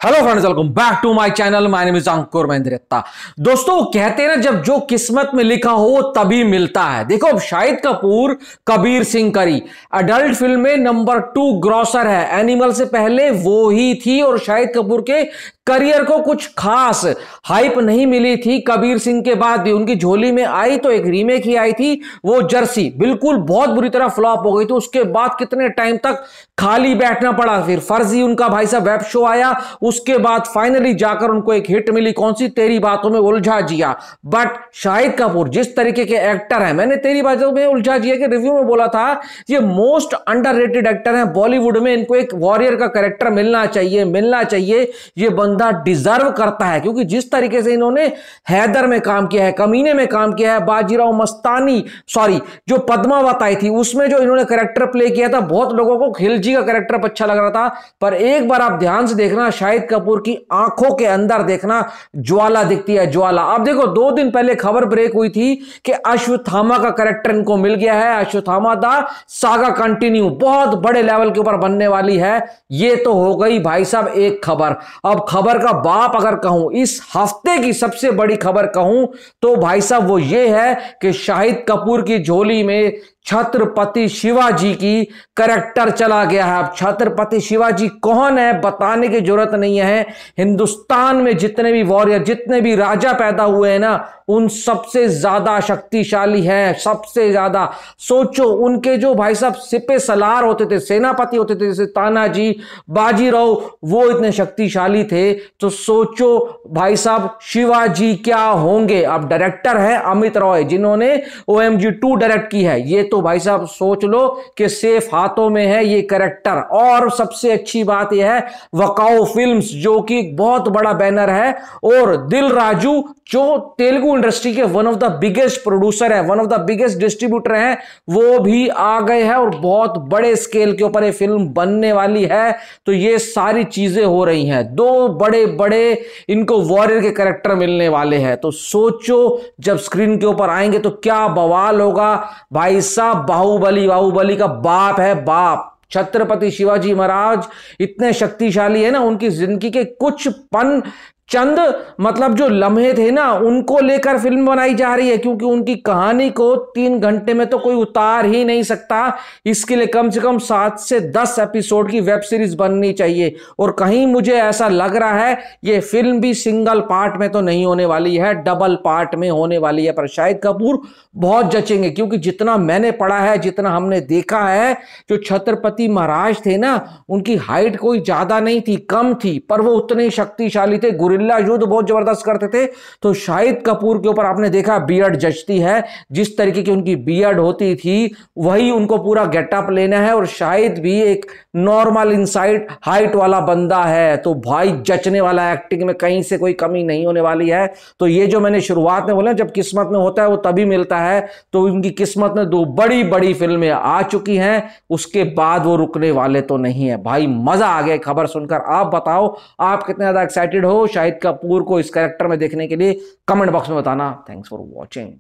Hello friends, welcome back to my channel. My name is Ankur Mahendra. दोस्तों, कहते हैं ना, जब जो किस्मत में लिखा हो तभी मिलता है। देखो, अब शाहिद कपूर कबीर सिंह करी अडल्ट फिल्म में नंबर 2 ग्रॉसर है। एनिमल से पहले वो ही थी और शाहिद कपूर के करियर को कुछ खास हाइप नहीं मिली थी। कबीर सिंह के बाद भी उनकी झोली में आई तो एक रीमेक ही आई थी, वो जर्सी। बिल्कुल बहुत बुरी तरह फ्लॉप हो गई थी। उसके बाद कितने टाइम तक खाली बैठना पड़ा। फिर फर्जी उनका भाई साहब वेब शो आया, उसके बाद फाइनली जाकर उनको एक हिट मिली, कौन सी, तेरी बातों में उलझा जिया। बट शाहिद कपूर जिस तरीके के एक्टर हैं, मैंने तेरी बातों में उलझा जिया के रिव्यू में बोला था, ये मोस्ट अंडररेटेड एक्टर हैं बॉलीवुड में। इनको एक वॉरियर का कैरेक्टर मिलना चाहिए। ये बंदा डिजर्व करता है, क्योंकि जिस तरीके से इन्होंने हैदर में काम किया है, कमीने में काम किया है, बाजीराव मस्तानी, सॉरी जो पद्मावत आई थी उसमें जो इन्होंने कैरेक्टर प्ले किया था, बहुत लोगों को खिलजी का कैरेक्टर अच्छा लग रहा था। पर एक बार आप ध्यान से देखना, शाहिद कपूर की आंखों के अंदर देखना, ज्वाला दिखती है, ज्वाला। अब देखो, 2 दिन पहले खबर ब्रेक हुई थी कि अश्वत्थामा का कैरेक्टर इनको मिल गया है। अश्वत्थामा दा सागा कंटिन्यू बहुत बड़े लेवल के ऊपर बनने वाली है। ये तो हो गई भाई साहब एक खबर। अब खबर का बाप अगर कहूं, इस हफ्ते की सबसे बड़ी खबर कहूं तो भाई साहब वो ये है कि शाहिद कपूर की झोली में छत्रपति शिवाजी की कैरेक्टर चला गया है। अब छत्रपति शिवाजी कौन है बताने की जरूरत नहीं है। हिंदुस्तान में जितने भी वॉरियर, जितने भी राजा पैदा हुए हैं ना, उन सबसे ज्यादा शक्तिशाली है, सबसे ज्यादा। सोचो, उनके जो भाई साहब सिपे सलार होते थे, सेनापति होते थे, जैसे तानाजी, बाजीराव, वो इतने शक्तिशाली थे। तो सोचो भाई साहब, शिवाजी क्या होंगे। अब डायरेक्टर है अमित रॉय, जिन्होंने OMG 2 डायरेक्ट की है। ये तो भाई साहब सोच लो कि सेफ हाथों में है ये कैरेक्टर। और सबसे अच्छी बात यह है, वकाओ फिल्म्स जो कि बहुत बड़ा बैनर है, और दिल राजू जो तेलुगु इंडस्ट्री के one of the biggest producer है, one of the biggest distributor हैं, वो भी आ गए हैं और बहुत बड़े स्केल के ऊपर ये फिल्म बनने वाली है। तो ये सारी चीजें हो रही हैं, 2 बड़े बड़े इनको वॉरियर के कैरेक्टर मिलने वाले हैं। तो सोचो जब स्क्रीन के ऊपर आएंगे तो क्या बवाल होगा भाई साहब। बाहुबली का बाप है, बाप। छत्रपति शिवाजी महाराज इतने शक्तिशाली है ना, उनकी जिंदगी के कुछ पन, चंद मतलब जो लम्हे थे ना, उनको लेकर फिल्म बनाई जा रही है, क्योंकि उनकी कहानी को 3 घंटे में तो कोई उतार ही नहीं सकता। इसके लिए कम से कम 7 से 10 एपिसोड की वेब सीरीज बननी चाहिए। और कहीं मुझे ऐसा लग रहा है ये फिल्म भी सिंगल पार्ट में तो नहीं होने वाली है, डबल पार्ट में होने वाली है। पर शाहिद कपूर बहुत जचेंगे, क्योंकि जितना मैंने पढ़ा है, जितना हमने देखा है, जो छत्रपति महाराज थे ना, उनकी हाइट कोई ज्यादा नहीं थी, कम थी, पर वो उतने शक्तिशाली थे, गुरिल्ला युद्ध बहुत जबरदस्त करते थे। तो शाहिद कपूर के ऊपर आपने देखा बियर्ड जचती है, जिस तरीके की उनकी बियर्ड होती थी वही उनको पूरा गेटअप लेना है। और शाहिद भी एक नॉर्मल इनसाइड हाइट वाला बंदा है, तो भाई जचने वाला, एक्टिंग में कहीं से कोई कमी नहीं होने वाली है। तो ये जो मैंने शुरुआत में बोला, जब किस्मत में होता है वो तभी मिलता है, तो उनकी किस्मत में 2 बड़ी बड़ी फिल्में आ चुकी हैं, उसके बाद वो रुकने वाले तो नहीं है। भाई मजा आ गया खबर सुनकर। आप बताओ, आप कितने ज्यादा एक्साइटेड हो शाहिद कपूर को इस कैरेक्टर में देखने के लिए? कमेंट बॉक्स में बताना। Thanks for watching.